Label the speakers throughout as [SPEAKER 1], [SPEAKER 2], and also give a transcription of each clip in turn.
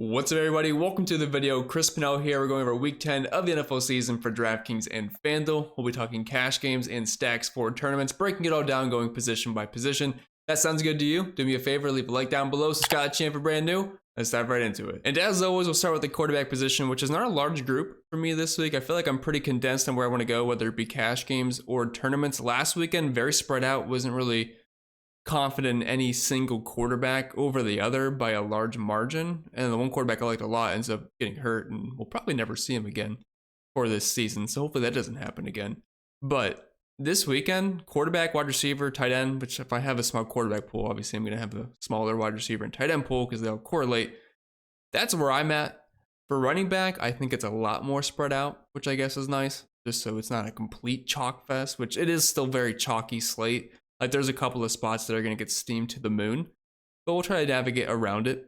[SPEAKER 1] What's up, everybody? Welcome to the video. Chris Pinnell here. We're going over week 10 of the NFL season for DraftKings and FanDuel. We'll be talking cash games and stacks for tournaments, breaking it all down, going position by position. That sounds good to you? Do me a favor, leave a like down below, subscribe to the channel if brand new. Let's dive right into it. And as always, we'll start with the quarterback position, which is not a large group for me this week. I feel like I'm pretty condensed on where I want to go, whether it be cash games or tournaments. Last weekend, very spread out, wasn't really confident in any single quarterback over the other by a large margin. And the one quarterback I liked a lot ends up getting hurt, and we'll probably never see him again for this season. So hopefully that doesn't happen again. But this weekend, quarterback, wide receiver, tight end, which if I have a small quarterback pool, obviously I'm going to have a smaller wide receiver and tight end pool because they'll correlate. That's where I'm at. For running back, I think it's a lot more spread out, which I guess is nice, just so it's not a complete chalk fest, which it is still very chalky slate. Like there's a couple of spots that are going to get steamed to the moon, but we'll try to navigate around it.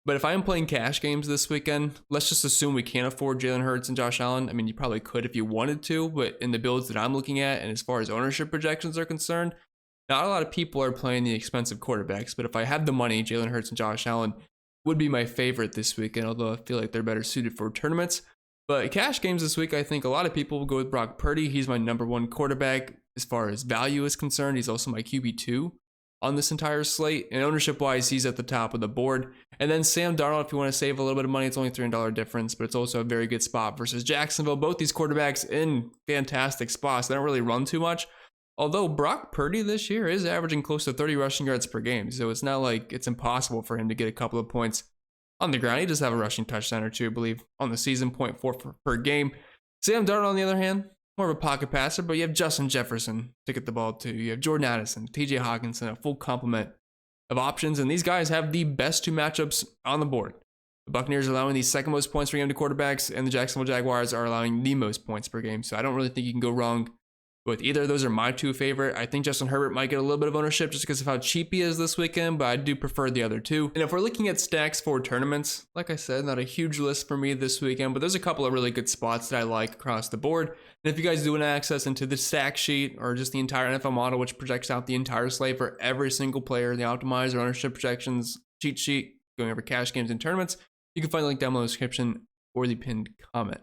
[SPEAKER 1] But if I am playing cash games this weekend, let's just assume we can't afford Jalen Hurts and Josh Allen. I mean, you probably could if you wanted to, but in the builds that I'm looking at, and as far as ownership projections are concerned, not a lot of people are playing the expensive quarterbacks. But if I have the money, Jalen Hurts and Josh Allen would be my favorite this weekend, although I feel like they're better suited for tournaments. But cash games this week, I think a lot of people will go with Brock Purdy. He's my number one quarterback as far as value is concerned. He's also my QB2 on this entire slate. And ownership-wise, he's at the top of the board. And then Sam Darnold, if you want to save a little bit of money, it's only $300 difference, but it's also a very good spot versus Jacksonville. Both these quarterbacks in fantastic spots. They don't really run too much. Although Brock Purdy this year is averaging close to 30 rushing yards per game. So it's not like it's impossible for him to get a couple of points on the ground. He does have a rushing touchdown or two, I believe, on the season, 0.4 per game. Sam Darnold, on the other hand, more of a pocket passer, but you have Justin Jefferson to get the ball to. You have Jordan Addison, TJ Hawkinson, a full complement of options. And these guys have the best two matchups on the board. The Buccaneers are allowing the second most points per game to quarterbacks, and the Jacksonville Jaguars are allowing the most points per game. So I don't really think you can go wrong with either of those. Are my two favorite. I think Justin Herbert might get a little bit of ownership just because of how cheap he is this weekend, but I do prefer the other two. And if we're looking at stacks for tournaments, like I said, not a huge list for me this weekend, but there's a couple of really good spots that I like across the board. And if you guys do want access into the stack sheet or just the entire NFL model, which projects out the entire slate for every single player, the optimizer ownership projections cheat sheet, going over cash games and tournaments, you can find the link down below in the description or the pinned comment.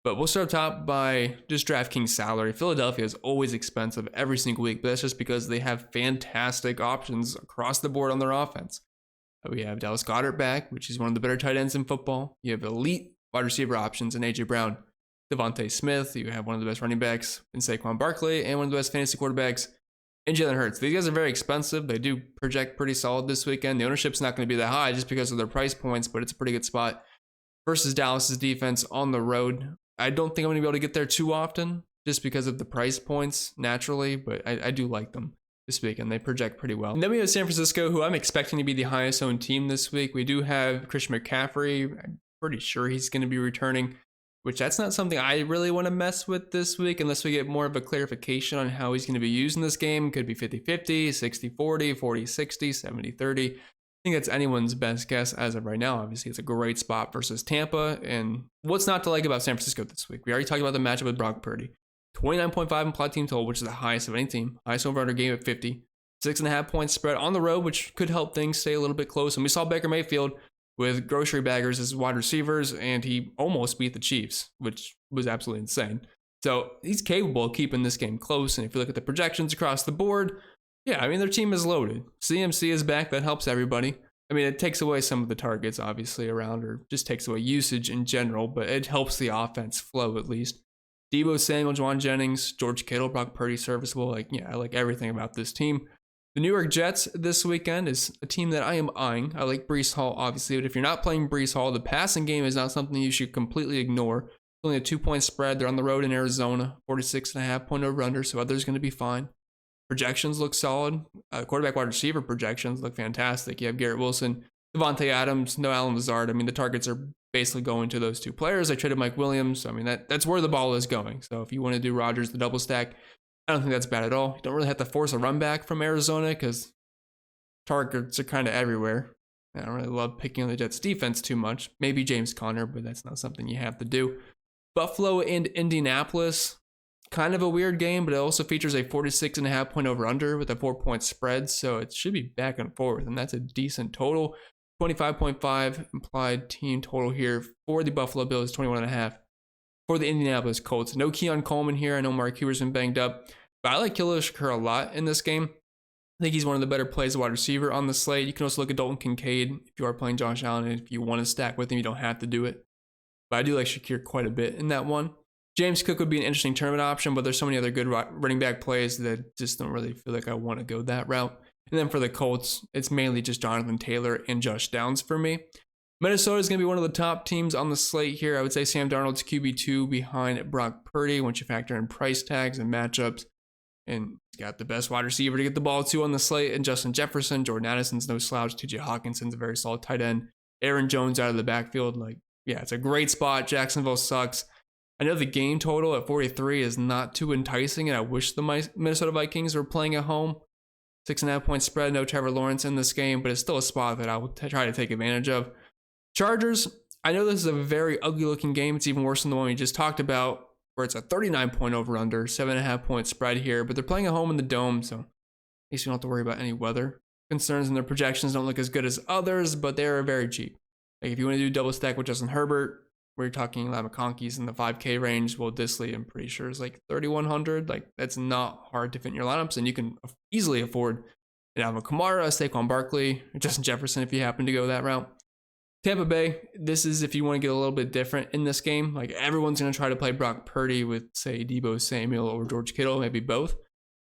[SPEAKER 1] But we'll start top by just DraftKings salary. Philadelphia is always expensive every single week, but that's just because they have fantastic options across the board on their offense. We have Dallas Goedert back, which is one of the better tight ends in football. You have elite wide receiver options in A.J. Brown, Devontae Smith. You have one of the best running backs in Saquon Barkley, and one of the best fantasy quarterbacks in Jalen Hurts. These guys are very expensive. They do project pretty solid this weekend. The ownership's not going to be that high just because of their price points, but it's a pretty good spot versus Dallas's defense on the road. I don't think I'm going to be able to get there too often just because of the price points naturally, but I do like them this week and they project pretty well. And then we have San Francisco, who I'm expecting to be the highest owned team this week. We do have Christian McCaffrey. I'm pretty sure he's going to be returning, which that's not something I really want to mess with this week unless we get more of a clarification on how he's going to be used in this game. Could be 50-50, 60-40, 40-60, 70-30. I think that's anyone's best guess as of right now. Obviously, it's a great spot versus Tampa. And what's not to like about San Francisco this week? We already talked about the matchup with Brock Purdy. 29.5 implied team total, which is the highest of any team. Highest over-under game at 50. 6.5 points spread on the road, which could help things stay a little bit close. And we saw Baker Mayfield with grocery baggers as wide receivers, and he almost beat the Chiefs, which was absolutely insane. So he's capable of keeping this game close. And if you look at the projections across the board, yeah, I mean, their team is loaded. CMC is back. That helps everybody. I mean, it takes away some of the targets, obviously, around, or just takes away usage in general, but it helps the offense flow at least. Deebo Samuel, Juwan Jennings, George Kittle, Brock Purdy, serviceable. I like everything about this team. The New York Jets this weekend is a team that I am eyeing. I like Breece Hall, obviously, but if you're not playing Breece Hall, the passing game is not something you should completely ignore. It's only a 2-point spread. They're on the road in Arizona, 46.5 point over-under, so others going to be fine. Projections look solid. Quarterback wide receiver projections look fantastic. You have Garrett Wilson, Devontae Adams, no Allen Lazard. I mean, the targets are basically going to those two players. I traded Mike Williams. I mean, that's where the ball is going. So if you want to do Rodgers, the double stack, I don't think that's bad at all. You don't really have to force a run back from Arizona because targets are kind of everywhere. I don't really love picking on the Jets defense too much. Maybe James Conner, but that's not something you have to do. Buffalo and Indianapolis. kind of a weird game, but it also features a 46.5 point over under with a 4-point spread. So it should be back and forth, and that's a decent total. 25.5 implied team total here for the Buffalo Bills, 21.5 for the Indianapolis Colts. No Keon Coleman here. I know Mark Cuber's been banged up, but I like Khalil Shakir a lot in this game. I think he's one of the better plays, wide receiver on the slate. You can also look at Dalton Kincaid if you are playing Josh Allen. And if you want to stack with him, you don't have to do it. But I do like Shakir quite a bit in that one. James Cook would be an interesting tournament option, but there's so many other good running back plays that just don't really feel like I want to go that route. And then for the Colts, it's mainly just Jonathan Taylor and Josh Downs for me. Minnesota is going to be one of the top teams on the slate here. I would say Sam Darnold's QB2 behind Brock Purdy once you factor in price tags and matchups. And he's got the best wide receiver to get the ball to on the slate, and Justin Jefferson. Jordan Addison's no slouch. TJ Hawkinson's a very solid tight end. Aaron Jones out of the backfield. It's a great spot. Jacksonville sucks. I know the game total at 43 is not too enticing, and I wish the Minnesota Vikings were playing at home. 6.5 point spread, no Trevor Lawrence in this game, but it's still a spot that I will try to take advantage of. Chargers, I know this is a very ugly looking game. It's even worse than the one we just talked about, where it's a 39 point over under, 7.5 point spread here, but they're playing at home in the dome, so at least you don't have to worry about any weather concerns, and their projections don't look as good as others, but they're very cheap. If you want to do double stack with Justin Herbert, we're talking Lab McConkey's in the 5K range. Will Disley, I'm pretty sure, is 3,100. That's not hard to fit in your lineups, and you can easily afford an Alvin Kamara, Saquon Barkley, or Justin Jefferson if you happen to go that route. Tampa Bay, this is if you want to get a little bit different in this game. Everyone's going to try to play Brock Purdy with, say, Deebo Samuel or George Kittle, maybe both.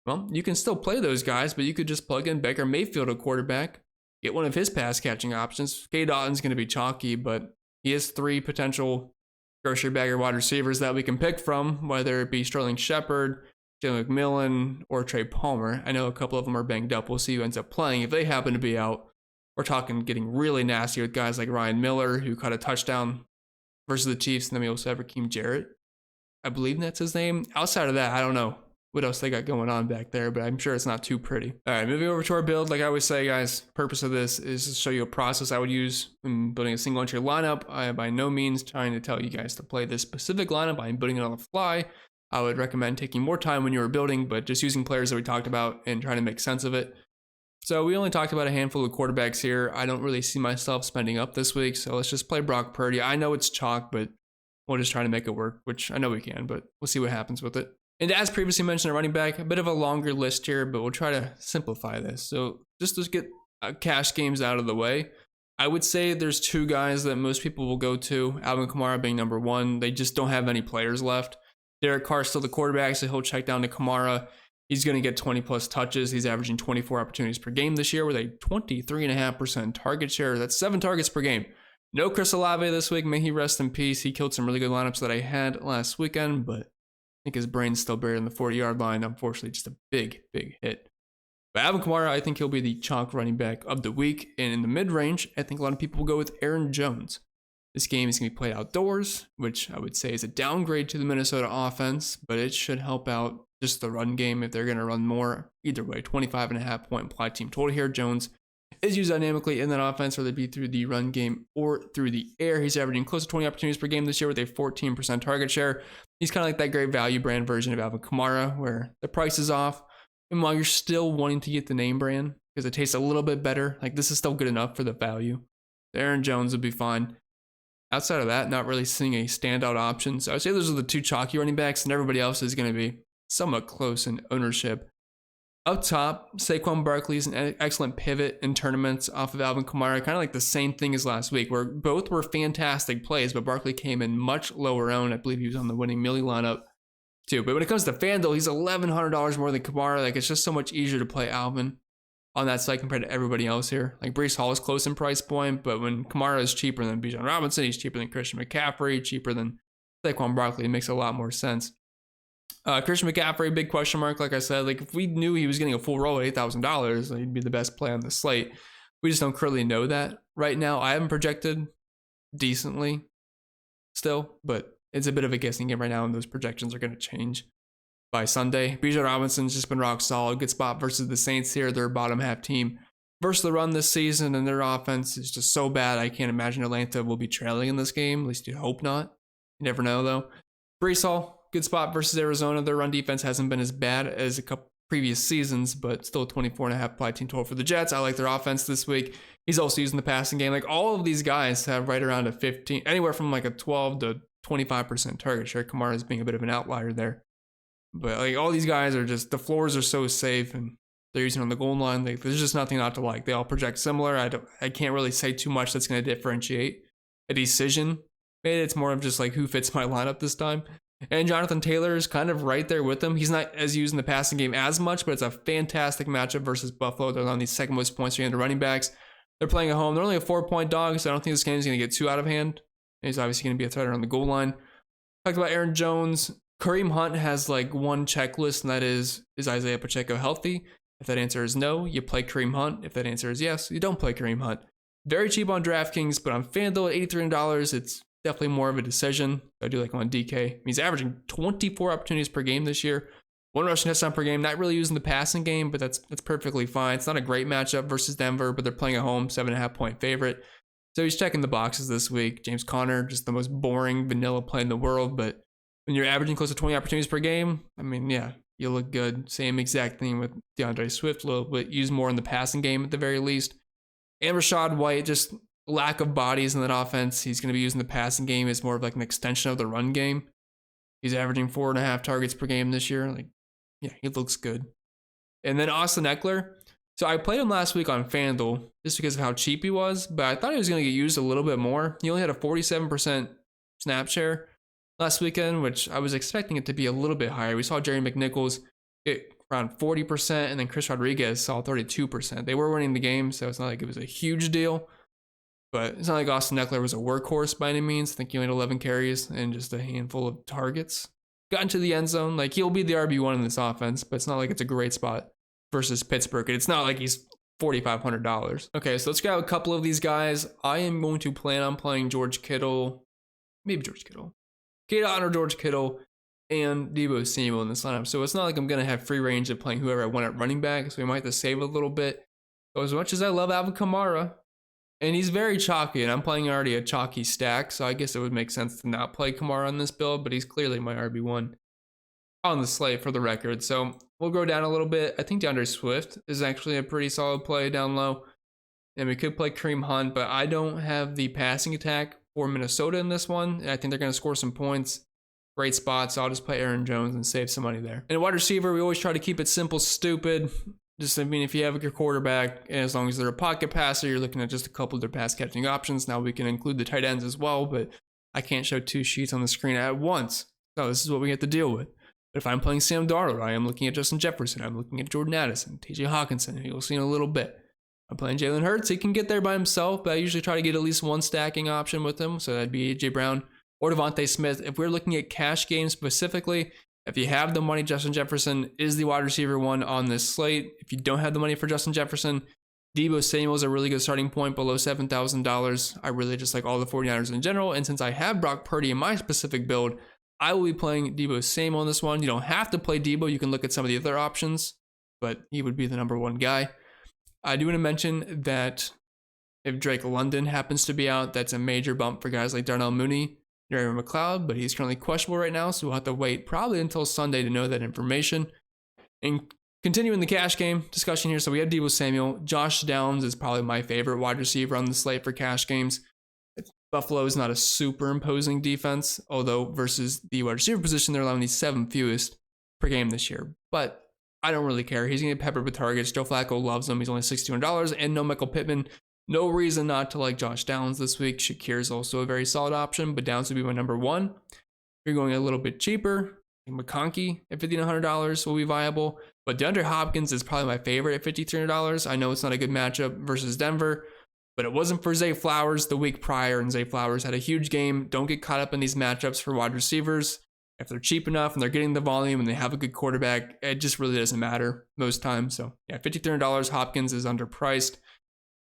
[SPEAKER 1] Well, you can still play those guys, but you could just plug in Baker Mayfield at quarterback, get one of his pass catching options. K. Dotton's going to be chalky, but he has 3 potential grocery bagger wide receivers that we can pick from, whether it be Sterling Shepard, Jalen McMillan, or Trey Palmer. I know a couple of them are banged up. We'll see who ends up playing. If they happen to be out, we're talking getting really nasty with guys like Ryan Miller, who caught a touchdown versus the Chiefs, and then we also have Raheem Jarrett. I believe that's his name. Outside of that, I don't know what else they got going on back there, but I'm sure it's not too pretty. All right, moving over to our build. Like I always say, guys, purpose of this is to show you a process I would use when building a single entry lineup. I am by no means trying to tell you guys to play this specific lineup. I'm building it on the fly. I would recommend taking more time when you were building, but just using players that we talked about and trying to make sense of it. So we only talked about a handful of quarterbacks here. I don't really see myself spending up this week, so let's just play Brock Purdy. I know it's chalk, but we'll just try to make it work, which I know we can, but we'll see what happens with it. And as previously mentioned, a running back, a bit of a longer list here, but we'll try to simplify this. So just to get cash games out of the way, I would say there's 2 guys that most people will go to, Alvin Kamara being number 1. They just don't have any players left. Derek Carr's still the quarterback, so he'll check down to Kamara. He's going to get 20 plus touches. He's averaging 24 opportunities per game this year with a 23.5% target share. That's 7 targets per game. No Chris Olave this week. May he rest in peace. He killed some really good lineups that I had last weekend, but I think his brain's still buried on the 40-yard line. Unfortunately, just a big, big hit. But Alvin Kamara, I think he'll be the chalk running back of the week. And in the mid-range, I think a lot of people will go with Aaron Jones. This game is going to be played outdoors, which I would say is a downgrade to the Minnesota offense, but it should help out just the run game if they're going to run more. Either way, 25.5 point implied team total here. Jones is used dynamically in that offense, whether it be through the run game or through the air. He's averaging close to 20 opportunities per game this year with a 14% target share. He's kind of like that great value brand version of Alvin Kamara, where the price is off. And while you're still wanting to get the name brand, because it tastes a little bit better, this is still good enough for the value. Aaron Jones would be fine. Outside of that, not really seeing a standout option. So I would say those are the 2 chalky running backs, and everybody else is going to be somewhat close in ownership. Up top, Saquon Barkley is an excellent pivot in tournaments off of Alvin Kamara, kind of like the same thing as last week, where both were fantastic plays, but Barkley came in much lower owned. I believe he was on the winning Millie lineup too. But when it comes to FanDuel, he's $1,100 more than Kamara. It's just so much easier to play Alvin on that site compared to everybody else here. Breece Hall is close in price point, but when Kamara is cheaper than Bijan Robinson, he's cheaper than Christian McCaffrey, cheaper than Saquon Barkley, it makes a lot more sense. Christian McCaffrey, big question mark. Like I said, if we knew he was getting a full roll at $8,000, he'd be the best play on the slate. We just don't currently know that right now. I haven't projected decently still, but it's a bit of a guessing game right now, and those projections are going to change by Sunday. Bijan Robinson's just been rock solid. Good spot versus the Saints here. They're a bottom half team versus the run this season, and their offense is just so bad. I can't imagine Atlanta will be trailing in this game. At least you hope not. You never know, though. Breece Hall, good spot versus Arizona. Their run defense hasn't been as bad as previous seasons, but still 24.5 applied team total for the Jets. I like their offense this week. He's also using the passing game. Like all of these guys have right around a 15, anywhere from like a 12 to 25% target share. Kamara is being a bit of an outlier there. But like all these guys are just, the floors are so safe and they're using on the goal line. Like there's just nothing not to like. They all project similar. I can't really say too much that's going to differentiate a decision. Maybe it's more of just like who fits my lineup this time. And Jonathan Taylor is kind of right there with him. He's not as used in the passing game as much, but it's a fantastic matchup versus Buffalo. They're on the second most points in the running backs. They're playing at home. They're only a 4-point dog, so I don't think this game is going to get too out of hand. And he's obviously going to be a threat around the goal line. Talked about Aaron Jones. Kareem Hunt has like one checklist, and that is Isaiah Pacheco healthy? If that answer is no, you play Kareem Hunt. If that answer is yes, you don't play Kareem Hunt. Very cheap on DraftKings, but on FanDuel at $83, it's definitely more of a decision. I do like him on DK. He's averaging 24 opportunities per game this year. 1 rushing touchdown per game. Not really using the passing game, but that's perfectly fine. It's not a great matchup versus Denver, but they're playing at home, 7.5-point favorite. So he's checking the boxes this week. James Conner, just the most boring vanilla play in the world, but when you're averaging close to 20 opportunities per game, I mean, yeah, you look good. Same exact thing with DeAndre Swift, a little bit used more in the passing game at the very least. And Rachaad White, just lack of bodies in that offense. He's going to be using the passing game as more of like an extension of the run game. He's averaging 4.5 targets per game this year. Like, yeah, he looks good. And then Austin Eckler. So I played him last week on FanDuel just because of how cheap he was, but I thought he was going to get used a little bit more. He only had a 47% snap share last weekend, which I was expecting it to be a little bit higher. We saw Jerry McNichols get around 40%, and then Chris Rodriguez saw 32%. They were winning the game, so it's not like it was a huge deal. But it's not like Austin Eckler was a workhorse by any means. I think he only had 11 carries and just a handful of targets. Got into the end zone. Like, he'll be the RB1 in this offense, but it's not like it's a great spot versus Pittsburgh. It's not like he's $4,500. Okay, so let's grab a couple of these guys. I am going to plan on playing George Kittle. Maybe George Kittle. Kate Otten or George Kittle and Deebo Samuel in this lineup. So it's not like I'm going to have free range of playing whoever I want at running back. So we might have to save a little bit. So as much as I love Alvin Kamara, and he's very chalky, and I'm playing already a chalky stack, so I guess it would make sense to not play Kamara on this build, but he's clearly my RB1 on the slate for the record. So we'll go down a little bit. I think DeAndre Swift is actually a pretty solid play down low. And we could play Kareem Hunt, but I don't have the passing attack for Minnesota in this one. And I think they're going to score some points. Great spot, so I'll just play Aaron Jones and save some money there. And wide receiver, we always try to keep it simple, stupid. Just, I mean, if you have your quarterback, and as long as they're a pocket passer, you're looking at just a couple of their pass catching options. Now we can include the tight ends as well, but I can't show 2 sheets on the screen at once. So this is what we have to deal with. But if I'm playing Sam Darnold, I am looking at Justin Jefferson. I'm looking at Jordan Addison, TJ Hawkinson, who you'll see in a little bit. I'm playing Jalen Hurts. He can get there by himself, but I usually try to get at least one stacking option with him. So that'd be A.J. Brown or Devontae Smith. If we're looking at cash games specifically, if you have the money, Justin Jefferson is the wide receiver 1 on this slate. If you don't have the money for Justin Jefferson, Deebo Samuel is a really good starting point below $7,000. I really just like all the 49ers in general. And since I have Brock Purdy in my specific build, I will be playing Deebo Samuel on this one. You don't have to play Deebo. You can look at some of the other options, but he would be the number 1 guy. I do want to mention that if Drake London happens to be out, that's a major bump for guys like Darnell Mooney, Jerry McLeod, but he's currently questionable right now, so we'll have to wait probably until Sunday to know that information. And continuing the cash game discussion here, so we have Deebo Samuel. Josh Downs is probably my favorite wide receiver on the slate for cash games. Buffalo is not a super imposing defense, although versus the wide receiver position, they're allowing the 7th fewest per game this year. But I don't really care. He's going to get peppered with targets. Joe Flacco loves him. He's only $6,200 and no Michael Pittman. No reason not to like Josh Downs this week. Shakir is also a very solid option, but Downs would be my number 1. If you're going a little bit cheaper, McConkey at $5,900 will be viable, but DeAndre Hopkins is probably my favorite at $5,300. I know it's not a good matchup versus Denver, but it wasn't for Zay Flowers the week prior, and Zay Flowers had a huge game. Don't get caught up in these matchups for wide receivers. If they're cheap enough and they're getting the volume and they have a good quarterback, it just really doesn't matter most times. So yeah, $5,300, Hopkins is underpriced.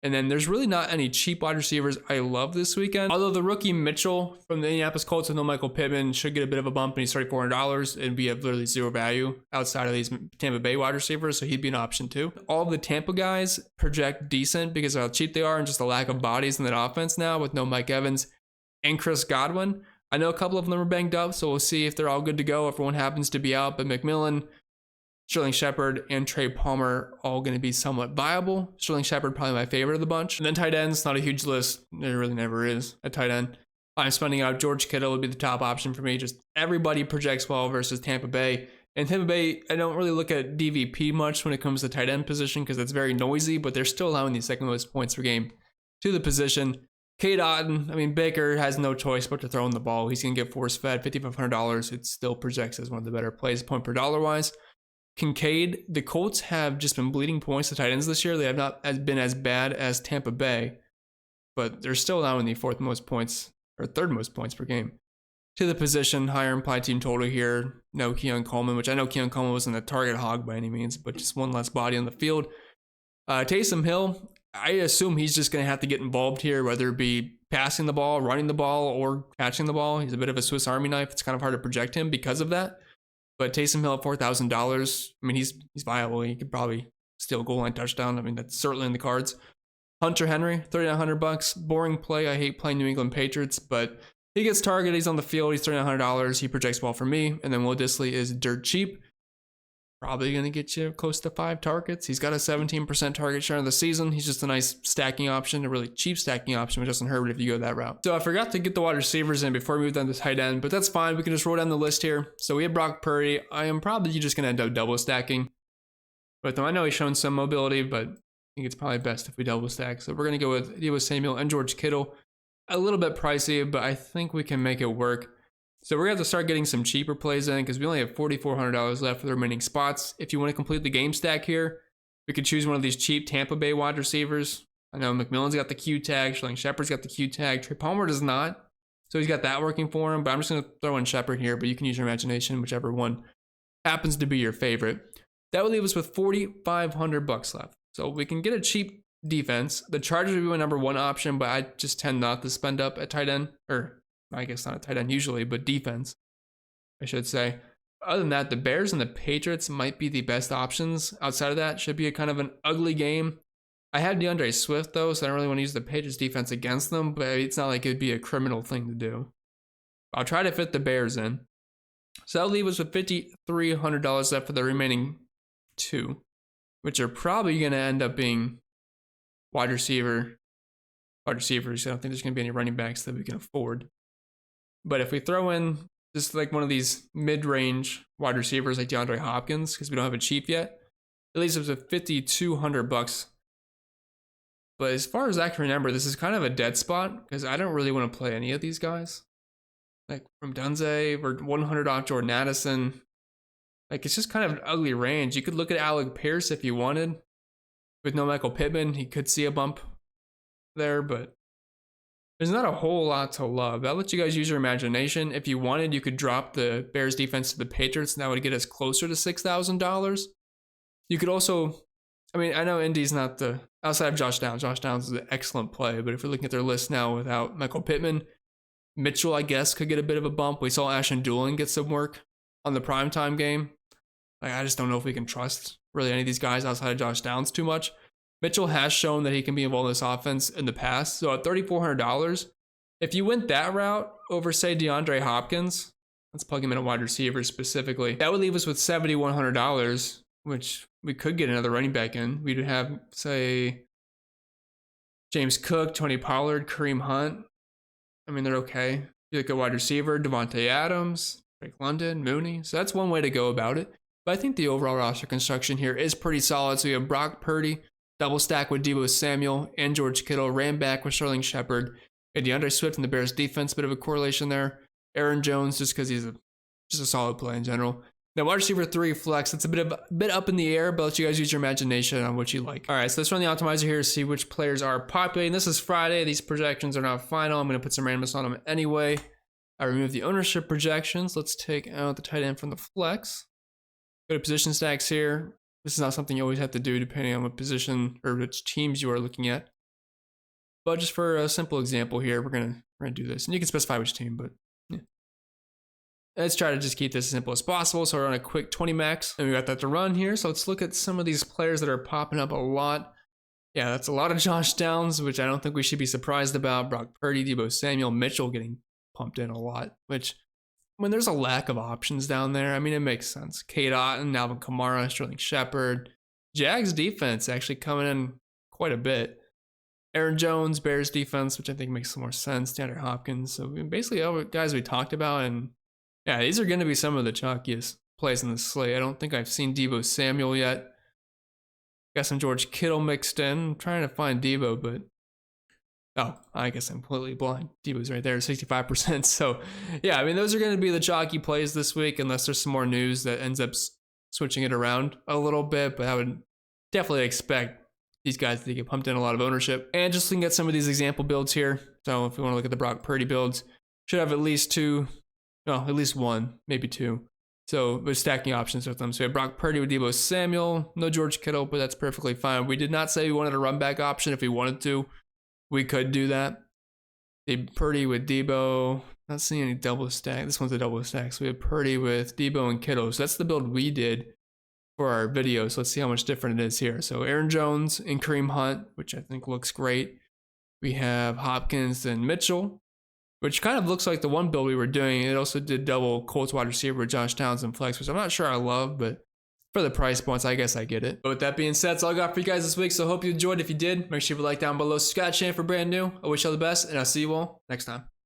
[SPEAKER 1] And then there's really not any cheap wide receivers I love this weekend. Although the rookie Mitchell from the Indianapolis Colts with no Michael Pittman should get a bit of a bump, and he's $3,400 and be of literally zero value outside of these Tampa Bay wide receivers, so he'd be an option too. All of the Tampa guys project decent because of how cheap they are and just the lack of bodies in that offense now with no Mike Evans and Chris Godwin. I know a couple of them are banged up, so we'll see if they're all good to go. Everyone happens to be out, but McMillan, Sterling Shepard and Trey Palmer all going to be somewhat viable. Sterling Shepard probably my favorite of the bunch. And then tight ends, not a huge list. There really never is at tight end. I'm spending out George Kittle would be the top option for me. Just everybody projects well versus Tampa Bay. And Tampa Bay, I don't really look at DVP much when it comes to tight end position because it's very noisy, but they're still allowing the second most points per game to the position. Cade Otton, I mean, Baker has no choice but to throw in the ball. He's going to get force fed $5,500. It still projects as one of the better plays point per dollar wise. Kincaid, the Colts have just been bleeding points to tight ends this year. They have not been as bad as Tampa Bay, but they're still allowing the third most points per game to the position. Higher implied team total here. No Keon Coleman, which I know Keon Coleman wasn't a target hog by any means, but just one less body on the field. Taysom Hill, I assume he's just going to have to get involved here, whether it be passing the ball, running the ball, or catching the ball. He's a bit of a Swiss Army knife. It's kind of hard to project him because of that. But Taysom Hill at $4,000, I mean, he's viable. He could probably steal a goal line touchdown. I mean, that's certainly in the cards. Hunter Henry, $3,900. Boring play. I hate playing New England Patriots, but he gets targeted. He's on the field. He's $3,900. He projects well for me. And then Will Dissly is dirt cheap. Probably going to get you close to 5 targets. He's got a 17% target share in the season. He's just a nice stacking option, a really cheap stacking option, which doesn't hurt if you go that route. So I forgot to get the wide receivers in before we move down to tight end, but that's fine. We can just roll down the list here. So we have Brock Purdy. I am probably just going to end up double stacking. But I know he's shown some mobility, but I think it's probably best if we double stack. So we're going to go with Deebo Samuel and George Kittle. A little bit pricey, but I think we can make it work. So we're going to have to start getting some cheaper plays in because we only have $4,400 left for the remaining spots. If you want to complete the game stack here, we could choose one of these cheap Tampa Bay wide receivers. I know McMillan's got the Q tag, Sterling Shepard's got the Q tag, Trey Palmer does not. So he's got that working for him, but I'm just going to throw in Shepard here, but you can use your imagination, whichever one happens to be your favorite. That would leave us with $4,500 left. So we can get a cheap defense. The Chargers would be my number one option, but I just tend not to spend up at tight end, or I guess not a tight end usually, but defense, I should say. Other than that, the Bears and the Patriots might be the best options. Outside of that, should be a kind of an ugly game. I have DeAndre Swift, though, so I don't really want to use the Patriots defense against them, but it's not like it'd be a criminal thing to do. I'll try to fit the Bears in. So that'll leave us with $5,300 left for the remaining 2, which are probably going to end up being wide receivers. I don't think there's going to be any running backs that we can afford. But if we throw in just like one of these mid-range wide receivers like DeAndre Hopkins, because we don't have a cheap yet, it leaves us with $5,200. But as far as I can remember, this is kind of a dead spot because I don't really want to play any of these guys. Like from Dunze, we're 100 off Jordan Addison. Like it's just kind of an ugly range. You could look at Alec Pierce if you wanted. With no Michael Pittman, he could see a bump there, but there's not a whole lot to love. I'll let you guys use your imagination. If you wanted, you could drop the Bears defense to the Patriots, and that would get us closer to $6,000. You could also, I mean, I know Indy's not the, outside of Josh Downs. Josh Downs is an excellent play, but if we're looking at their list now without Michael Pittman, Mitchell, I guess, could get a bit of a bump. We saw Ashton Dulin get some work on the primetime game. Like, I just don't know if we can trust really any of these guys outside of Josh Downs too much. Mitchell has shown that he can be involved in this offense in the past. So at $3,400, if you went that route over, say, DeAndre Hopkins, let's plug him in a wide receiver specifically, that would leave us with $7,100, which we could get another running back in. We'd have, say, James Cook, Tony Pollard, Kareem Hunt. I mean, they're okay. You look at wide receiver, Devontae Adams, Drake London, Mooney. So that's one way to go about it. But I think the overall roster construction here is pretty solid. So you have Brock Purdy, double stack with Deebo Samuel and George Kittle, ran back with Sterling Shepard, and DeAndre Swift in the Bears defense, bit of a correlation there. Aaron Jones, just because he's just a solid play in general. Now, wide receiver 3 flex, it's a bit up in the air, but let you guys use your imagination on what you like. All right, so let's run the optimizer here to see which players are populating. This is Friday. These projections are not final. I'm going to put some randomness on them anyway. I remove the ownership projections. Let's take out the tight end from the flex. Go to position stacks here. This is not something you always have to do depending on what position or which teams you are looking at. But just for a simple example here, we're gonna do this. And you can specify which team, but yeah. Let's try to just keep this as simple as possible. So we're on a quick 20 max, and we got that to run here. So let's look at some of these players that are popping up a lot. Yeah, that's a lot of Josh Downs, which I don't think we should be surprised about. Brock Purdy, Deebo Samuel, Mitchell getting pumped in a lot, which when there's a lack of options down there, I mean, it makes sense. Kate Otten, Alvin Kamara, Sterling Shepard. Jags defense actually coming in quite a bit. Aaron Jones, Bears defense, which I think makes some more sense. DeAndre Hopkins. So basically all the guys we talked about. And yeah, these are going to be some of the chalkiest plays in the slate. I don't think I've seen Deebo Samuel yet. Got some George Kittle mixed in. I'm trying to find Deebo, but oh, I guess I'm completely blind. Deebo's right there, 65%. So yeah, I mean, those are going to be the chalky plays this week, unless there's some more news that ends up switching it around a little bit. But I would definitely expect these guys to get pumped in a lot of ownership. And just looking at some of these example builds here. So if you want to look at the Brock Purdy builds, should have at least one, maybe two. So we're stacking options with them. So we have Brock Purdy with Deebo Samuel, no George Kittle, but that's perfectly fine. We did not say we wanted a run back option. If we wanted to, we could do that. Purdy with Deebo, not seeing any double stack. This one's a double stack. So we have Purdy with Deebo and Kittle. So that's the build we did for our video. So let's see how much different it is here. So Aaron Jones and Kareem Hunt, which I think looks great. We have Hopkins and Mitchell, which kind of looks like the one build we were doing. It also did double Colts wide receiver with Josh Townsend flex, which I'm not sure I love, but for the price points, I guess I get it. But with that being said, that's all I got for you guys this week. So I hope you enjoyed. If you did, make sure you like down below. Subscribe channel for brand new. I wish you all the best, and I'll see you all next time.